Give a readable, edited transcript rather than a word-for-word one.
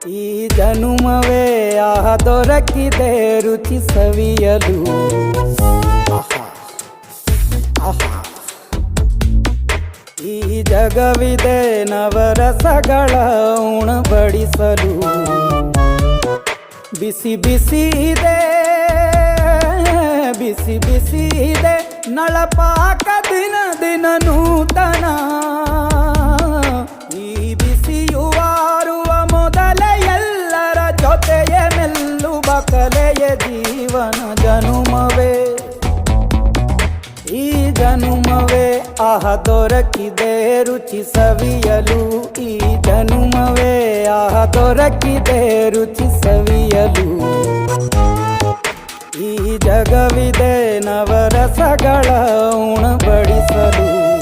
ಈ ಜನುಮವೇ ದೊರಕಿದೆ ರುಚಿ ಸವಿಯಲು. ಆಹಾ, ಆಹಾ. ಈ ಜಗವಿದೆ ನವರಸಗಳ ಉಣಬಡಿಸಲು. ಬಿಸಿ ಬಿಸಿ ಇದೆ, ಬಿಸಿ ಬಿಸಿ ಇದೆ ನಳಪಾಕ ದಿನ ದಿನ ನೂತನ. ಈ ಬಿಸಿಯುವಾರುವ ಮೊದಲೇ ಎಲ್ಲರ ಜೊತೆಯೇ ಮೆಲ್ಲುವ ಕಲೆಯ ಜೀವನ ಜನುಮವೇ. ಈ ಜನುಮವೇ ದೊರಕಿದೆ ರುಚಿ ಸವಿಯಲು. ಈ ಜನುಮವೇ ದೊರಕಿದೆ ರುಚಿ ಸವಿಯಲು. ಈ ಜಗವಿದೆ ನವರಸಗಳ ಉಣಬಡಿಸಲು.